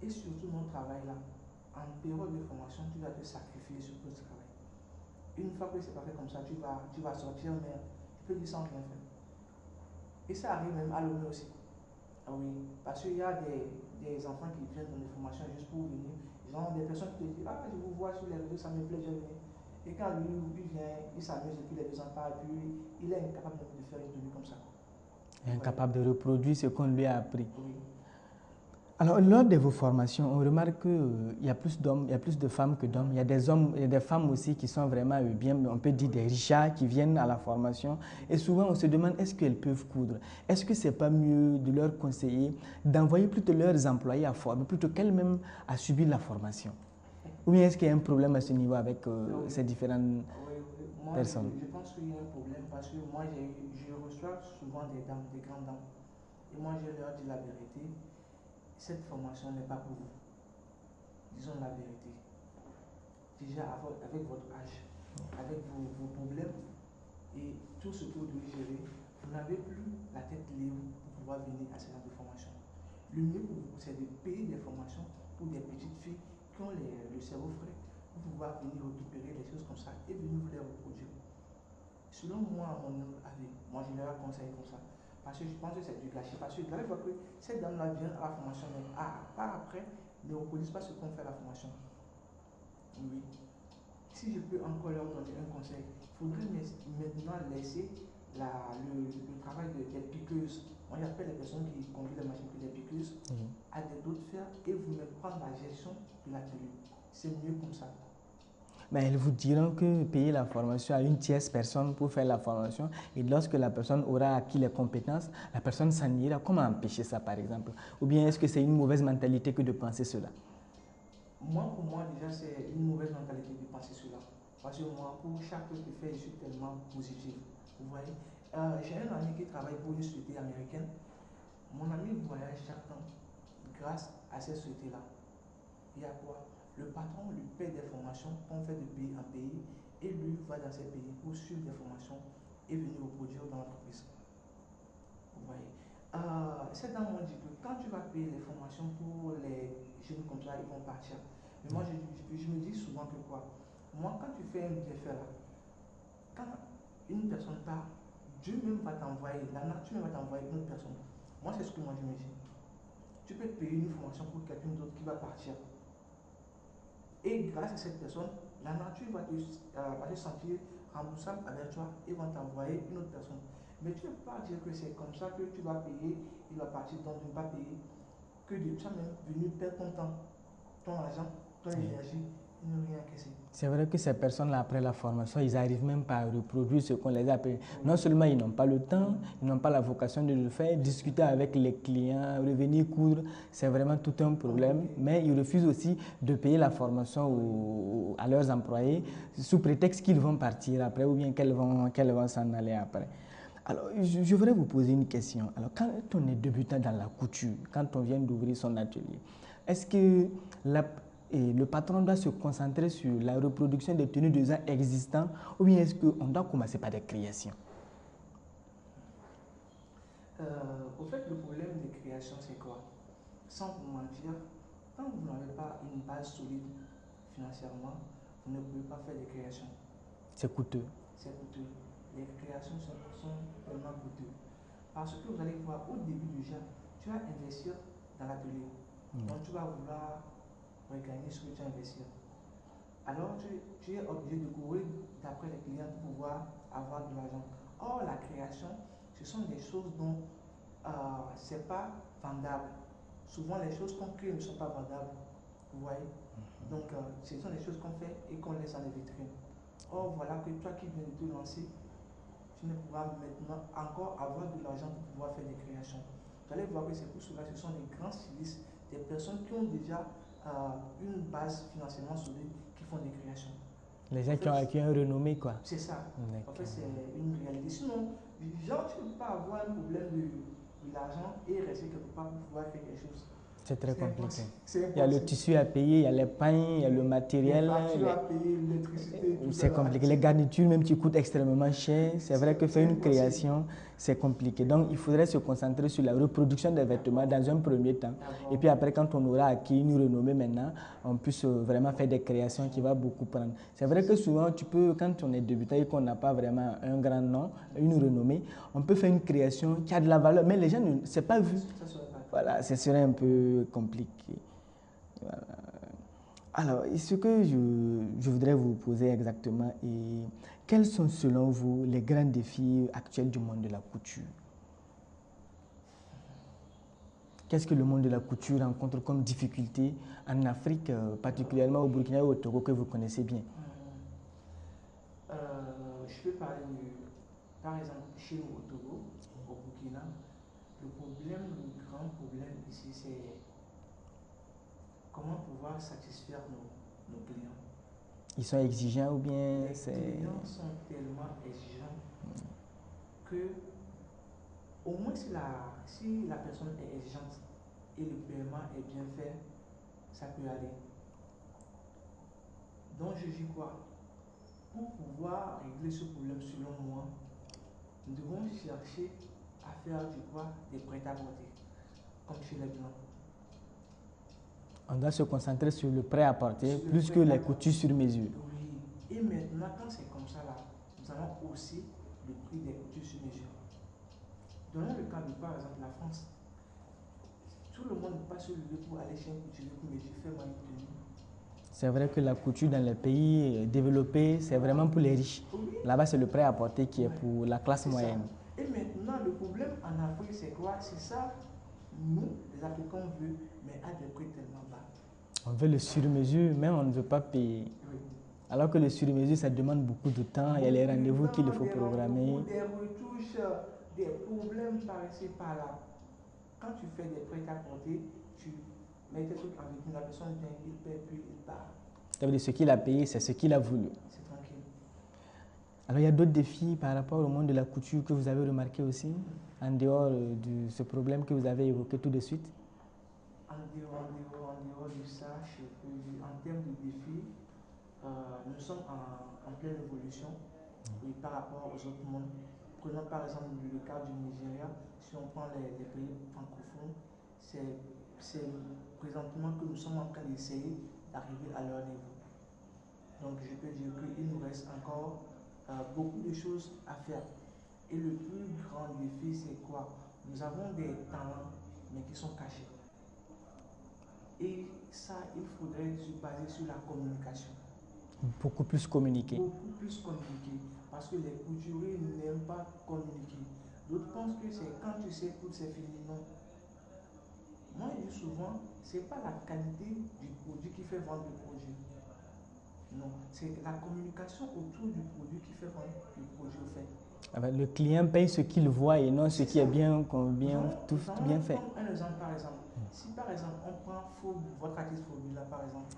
Et surtout, notre travail là, en période de formation, tu vas te sacrifier sur ton travail. Une fois que c'est pas fait comme ça, tu vas sortir, mais tu peux dire sans rien faire. Et ça arrive même à l'honneur aussi. Ah oui, parce qu'il y a des enfants qui viennent dans des formations juste pour venir. Genre des personnes qui te disent, ah, je vous vois sur les réseaux, ça me plaît, je viens. Et quand lui, il vient, il s'amuse et puis les deux en parlent, puis il est incapable de faire une tenue comme ça. Incapable de reproduire ce qu'on lui a appris. Oui. Alors, lors de vos formations, on remarque qu'il y a plus d'hommes, il y a plus de femmes que d'hommes. Il y a des hommes et des femmes aussi qui sont vraiment bien, on peut dire des richards qui viennent à la formation. Et souvent, on se demande est-ce qu'elles peuvent coudre? Est-ce que ce n'est pas mieux de leur conseiller d'envoyer plutôt leurs employés à former, plutôt qu'elles-mêmes à subir la formation? Ou bien est-ce qu'il y a un problème à ce niveau avec ces différentes personnes? Je pense qu'il y a un problème parce que moi, je reçois souvent des dames, des grandes dames. Et moi, je leur dis la vérité. Cette formation n'est pas pour vous. Disons la vérité. Déjà, avec votre âge, avec vos problèmes et tout ce que vous devez gérer, vous n'avez plus la tête libre pour pouvoir venir à ce genre de formation. Le mieux pour vous, c'est de payer des formations pour des petites filles qui ont le cerveau frais pour pouvoir venir récupérer des choses comme ça et venir vous les reproduire. Selon moi, à mon avis, moi je leur conseille comme ça. Parce que je pense que c'est du gâchis. Parce que vous allez voir que cette dame-là vient à la formation, mais pas après, ne reproduisent pas ce qu'on fait à la formation. Oui. Si je peux encore leur donner un conseil, il faudrait maintenant laisser le travail des piqueuses. Moi j'appelle les personnes qui conduisent les machines des piqueuses à d'autres faire et vous-même prendre la gestion de l'atelier. C'est mieux comme ça. Mais elles vous diront que payer la formation à une tierce personne pour faire la formation et lorsque la personne aura acquis les compétences, la personne s'en ira. Comment empêcher ça par exemple? Ou bien est-ce que c'est une mauvaise mentalité que de penser cela? Pour moi, déjà, c'est une mauvaise mentalité de penser cela. Parce que moi, pour chaque chose que je fais, je suis tellement positif. Vous voyez, j'ai un ami qui travaille pour une société américaine. Mon ami voyage chaque temps grâce à cette société-là. Il y a quoi? Le patron lui paie des formations qu'on fait de pays en pays et lui va dans ces pays pour suivre des formations et venir reproduire dans l'entreprise. Vous voyez. Ces dames m'ont dit que quand tu vas payer les formations pour les jeunes comme ça, ils vont partir. Mais moi, je me dis souvent que quoi? Moi, quand tu fais un bienfait là, quand une personne part, Dieu même va t'envoyer, la nature même va t'envoyer une autre personne. Moi, c'est ce que moi je me dis. Tu peux payer une formation pour quelqu'un d'autre qui va partir. Et grâce à cette personne, la nature va te sentir remboursable avec toi et va t'envoyer une autre personne. Mais tu ne peux pas dire que c'est comme ça que tu vas payer, il va partir, donc tu ne vas pas payer, que de toi-même venir perdre ton temps, ton argent, ton énergie, et ne rien encaisser. C'est vrai que ces personnes-là, après la formation, ils n'arrivent même pas à reproduire ce qu'on les a appris. Non seulement ils n'ont pas le temps, ils n'ont pas la vocation de le faire, discuter avec les clients, revenir coudre, c'est vraiment tout un problème. Mais ils refusent aussi de payer la formation à leurs employés sous prétexte qu'ils vont partir après ou bien qu'elles vont s'en aller après. Alors, je voudrais vous poser une question. Alors, quand on est débutant dans la couture, quand on vient d'ouvrir son atelier, est-ce que le patron doit se concentrer sur la reproduction des tenues déjà existantes ou bien est-ce qu'on doit commencer par des créations? Au fait, le problème des créations, c'est quoi? Sans vous mentir, quand vous n'avez pas une base solide financièrement, vous ne pouvez pas faire des créations. C'est coûteux. C'est coûteux. Les créations sont tellement coûteuses. Parce que vous allez voir, au début déjà, tu vas investir dans l'atelier. Donc tu vas vouloir regagner ce que tu as investi. Alors tu es obligé de courir d'après les clients pour pouvoir avoir de l'argent. Or, la création, ce sont des choses dont ce n'est pas vendable. Souvent, les choses qu'on crée ne sont pas vendables. Vous voyez? Donc, ce sont des choses qu'on fait et qu'on laisse dans les vitrines. Or, voilà que toi qui viens de te lancer, tu ne pourras maintenant encore avoir de l'argent pour pouvoir faire des créations. Vous allez voir que c'est pour cela que ce sont des grands stylistes, des personnes qui ont déjà une base financièrement solide qui font des créations. Les gens qui ont renommé quoi. C'est ça. En fait, c'est une réalité. Sinon, genre, tu ne peux pas avoir un problème de l'argent et rester quelque part pour pouvoir faire quelque chose. C'est très compliqué. C'est Il y a le tissu à payer, il y a les pains, il y a le matériel. Les factures à payer, l'électricité, tout ça. C'est compliqué. Les garnitures même qui coûtent extrêmement cher. C'est vrai que faire une création, c'est compliqué. Donc il faudrait se concentrer sur la reproduction des vêtements dans un premier temps. Et puis après, quand on aura acquis une renommée maintenant, on puisse vraiment faire des créations qui vont beaucoup prendre. C'est vrai que souvent, tu peux, quand on est débutant et qu'on n'a pas vraiment un grand nom, une renommée, on peut faire une création qui a de la valeur, mais les gens ne s'est pas vu. Voilà, ce serait un peu compliqué. Voilà. Alors, ce que je voudrais vous poser exactement est, quels sont selon vous les grands défis actuels du monde de la couture? Qu'est-ce que le monde de la couture rencontre comme difficulté en Afrique, particulièrement au Burkina et au Togo que vous connaissez bien? Je peux parler par exemple, chez nous au Togo, au Burkina, le grand problème ici, c'est comment pouvoir satisfaire nos clients. Ils sont exigeants ou bien les clients sont tellement exigeants que au moins si la personne est exigeante et le paiement est bien fait, ça peut aller. Donc je dis quoi? Pour pouvoir régler ce problème selon moi, nous devons chercher à faire des prêt-à-porter, comme chez les Blancs. On doit se concentrer sur le prêt-à-porter plus que les coutures sur mesure. Oui, et maintenant quand c'est comme ça là, nous allons aussi le prix des coutures sur mesure. Donnons le cas de par exemple la France. Tout le monde ne peut pas se lever pour aller chez un couturier pour me dire fais-moi une tenue. C'est vrai que la couture dans les pays développés, c'est vraiment pour les riches. Oui. Là-bas, c'est le prêt-à-porter qui est pour la classe moyenne. Ça. Et maintenant, le problème en Afrique, c'est quoi? C'est ça, nous, les Africains, on veut, mais à des prix tellement bas. On veut le sur-mesure, mais on ne veut pas payer. Oui. Alors que le sur-mesure, ça demande beaucoup de temps. Il y a les rendez-vous qu'il faut programmer. Des retouches, des problèmes par ici, par là. Quand tu fais des prêt-à-porter, tu mets tes trucs avec la personne vient, il paie, puis il part. Ça veut dire ce qu'il a payé, c'est ce qu'il a voulu. C'est tranquille. Alors, il y a d'autres défis par rapport au monde de la couture que vous avez remarqué aussi, en dehors de ce problème que vous avez évoqué tout de suite? En dehors de ça, je peux dire, en termes de défis, nous sommes en pleine évolution et par rapport aux autres mondes. Prenons par exemple le cas du Nigeria, si on prend les pays francophones, c'est présentement que nous sommes en train d'essayer d'arriver à leur niveau. Donc je peux dire qu'il nous reste encore beaucoup de choses à faire. Et le plus grand défi, c'est quoi? Nous avons des talents, mais qui sont cachés. Et ça, il faudrait se baser sur la communication. Beaucoup plus communiquer. Beaucoup plus communiquer. Parce que les couturiers n'aiment pas communiquer. D'autres pensent que c'est quand tu sais coudre, c'est fini. Non. Moi, je dis souvent, ce n'est pas la qualité du produit qui fait vendre le produit. Non, c'est la communication autour du produit qui fait vendre le produit au fait. Le client paye ce qu'il voit et non ce qui est bien fait. Un exemple par exemple. Si par exemple on prend votre artiste Phoebe là par exemple,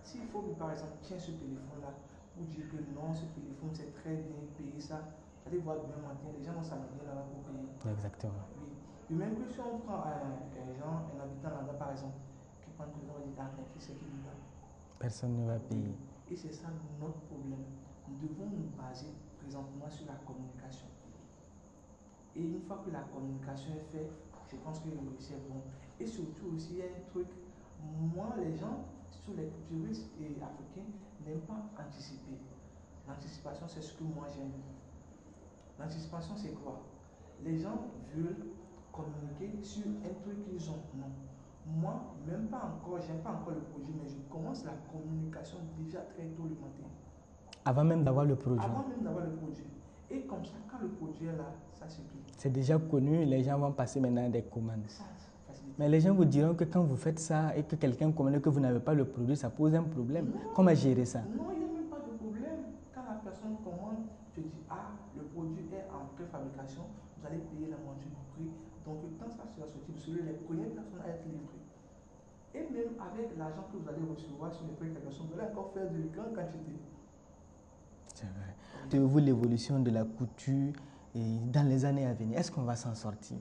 si Phoebe par exemple tient ce téléphone là pour dire que non, ce téléphone c'est très bien payé ça, allez voir demain matin, les gens vont s'amener là-bas pour payer. Exactement. Oui. Et même que si on prend un habitant là-bas par exemple, qui prend que l'on dit qui c'est qui lui va. Personne ne va payer. Et c'est ça notre problème. Nous devons nous baser présentement sur la communication. Et une fois que la communication est faite, je pense que c'est bon. Et surtout aussi, il y a un truc, moi les gens, surtout les culturistes et africains, n'aiment pas anticiper. L'anticipation, c'est ce que moi j'aime. L'anticipation, c'est quoi? Les gens veulent communiquer sur un truc qu'ils ont. Non. Moi, même pas encore, j'aime pas encore le produit, mais je commence la communication déjà très tôt le matin. Avant même d'avoir le produit. Avant même d'avoir le produit. Et comme ça, quand le produit est là, ça suffit. C'est déjà connu, les gens vont passer maintenant des commandes. Ça mais les gens vous diront que quand vous faites ça et que quelqu'un commande que vous n'avez pas le produit, ça pose un problème. Non, comment gérer ça? Non, il n'y a même pas de problème. Quand la personne commande, tu dis, ah, le produit est en préfabrication, vous allez payer la moitié du prix. Donc, quand ça sera sorti, vous serez les premières personnes à être livrées. Et même avec l'argent que vous allez recevoir sur les préfabrications, vous allez encore faire de grandes quantités. C'est vrai. Vous, l'évolution de la couture et dans les années à venir, est-ce qu'on va s'en sortir?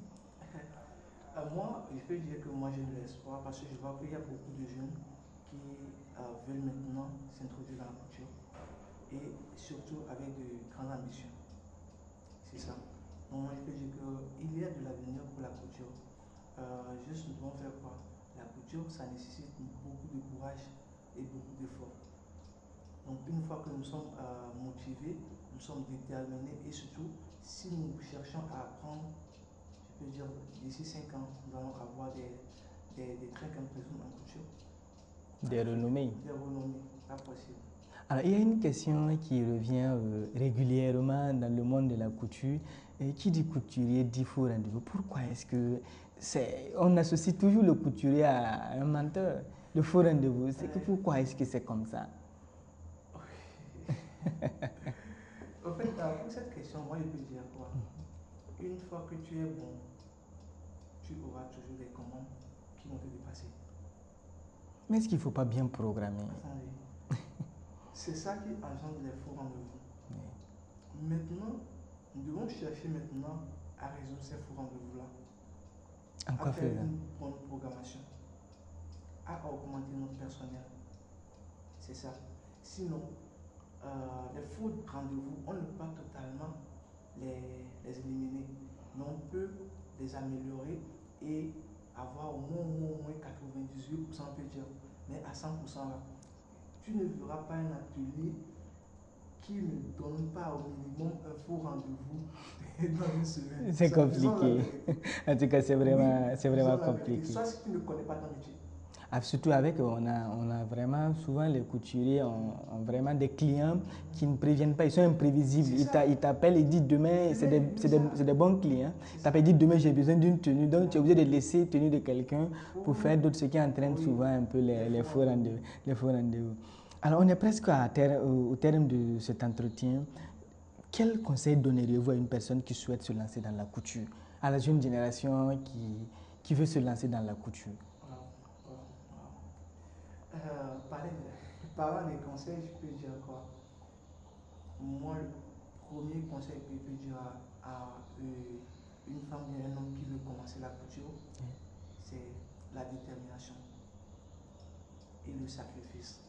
Moi, je peux dire que moi j'ai de l'espoir parce que je vois qu'il y a beaucoup de jeunes qui veulent maintenant s'introduire dans la couture et surtout avec de grandes ambitions. C'est ça. Donc moi je peux dire qu'il y a de l'avenir pour la couture. Juste nous devons faire quoi? La couture, ça nécessite beaucoup de courage et beaucoup d'efforts. Donc une fois que nous sommes motivés, nous sommes déterminés et surtout, si nous cherchons à apprendre, je peux dire d'ici 5 ans, nous allons avoir des très grandes personnes en couture. Des renommées. Des renommées, pas possible. Alors, il y a une question qui revient régulièrement dans le monde de la couture. Et qui dit couturier dit faux rendez-vous. Pourquoi est-ce que on associe toujours le couturier à un menteur, le faux rendez-vous? Pourquoi est-ce que c'est comme ça? En fait, pour cette question, moi je peux dire quoi? Une fois que tu es bon, tu auras toujours des commandes qui vont te dépasser. Mais est-ce qu'il ne faut pas bien programmer? Attendez. C'est ça qui engendre les faux rendez-vous. Oui. Maintenant, nous devons chercher maintenant à résoudre ces faux rendez-vous-là. En quoi faire une bonne programmation, à augmenter notre personnel. C'est ça. Sinon, les faux rendez-vous, on ne peut pas totalement les éliminer, mais on peut les améliorer et avoir au moins 98%, on peut dire, mais à 100% là. Tu ne verras pas un atelier qui ne donne pas au minimum un faux rendez-vous dans une semaine. C'est compliqué. En tout cas, c'est vraiment compliqué. Soit si tu ne connais pas ton métier. Surtout avec, on a vraiment, souvent les couturiers ont vraiment des clients qui ne préviennent pas, ils sont imprévisibles. Ils t'appellent et disent demain, c'est des bons clients. Ils t'appellent et disent demain j'ai besoin d'une tenue, donc tu es obligé de laisser tenue de quelqu'un pour faire d'autres, ce qui entraîne souvent un peu les faux rendez-vous. Alors on est presque au terme de cet entretien. Quel conseil donneriez-vous à une personne qui souhaite se lancer dans la couture, à la jeune génération qui veut se lancer dans la couture? Parlant des conseils, je peux dire quoi? Moi, le premier conseil que je peux dire à une femme ou un homme qui veut commencer la couture, c'est la détermination et le sacrifice.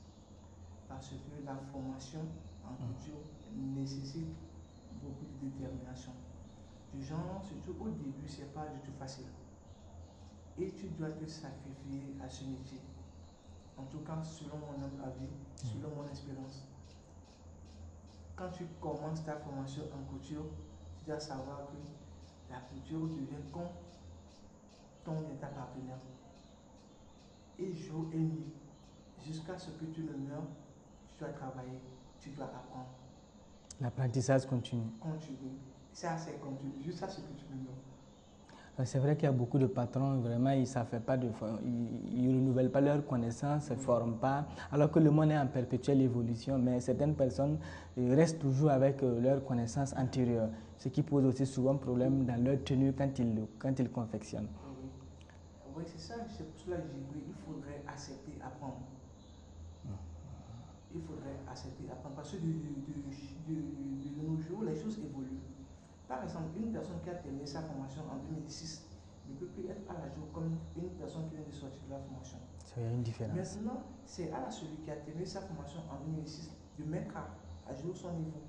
Parce que la formation en couture nécessite beaucoup de détermination. Du genre, surtout au début, c'est pas du tout facile. Et tu dois te sacrifier à ce métier. En tout cas, selon mon avis, selon mon expérience. Quand tu commences ta formation en couture, tu dois savoir que la couture devient comme ton état partenaire. Et jour et nuit, jusqu'à ce que tu ne meurs, tu dois travailler, tu dois apprendre. L'apprentissage continue. Continue. Ça, c'est continu, jusqu'à ce que tu ne meurs. C'est vrai qu'il y a beaucoup de patrons, vraiment, ils ne renouvellent pas leurs connaissances, ne se forment pas, alors que le monde est en perpétuelle évolution, mais certaines personnes restent toujours avec leurs connaissances antérieures, ce qui pose aussi souvent problème dans leur tenue quand ils confectionnent. Oui, c'est ça, c'est pour cela que j'ai dit qu'il faudrait accepter apprendre. Il faudrait accepter apprendre, parce que de nos jours, les choses évoluent. Par exemple, une personne qui a terminé sa formation en 2006 ne peut plus être à la jour comme une personne qui vient de sortir de la formation. Il y a une différence. Maintenant, c'est à celui qui a terminé sa formation en 2006 de mettre à jour son niveau.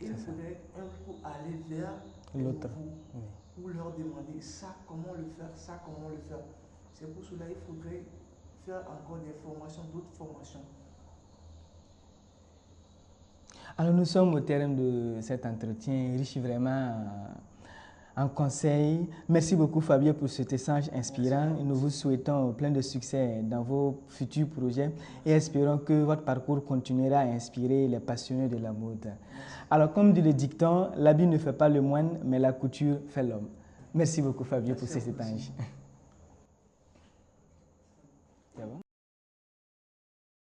Et il faudrait un coup aller vers l'autre pour leur demander ça, comment le faire, ça, comment le faire. C'est pour cela qu'il faudrait faire encore des formations, d'autres formations. Alors nous sommes au terme de cet entretien riche vraiment en conseils. Merci beaucoup Fabien pour cet échange inspirant. Nous vous souhaitons plein de succès dans vos futurs projets et espérons que votre parcours continuera à inspirer les passionnés de la mode. Alors comme dit le dicton, l'habit ne fait pas le moine, mais la couture fait l'homme. Merci beaucoup Fabien pour cet échange.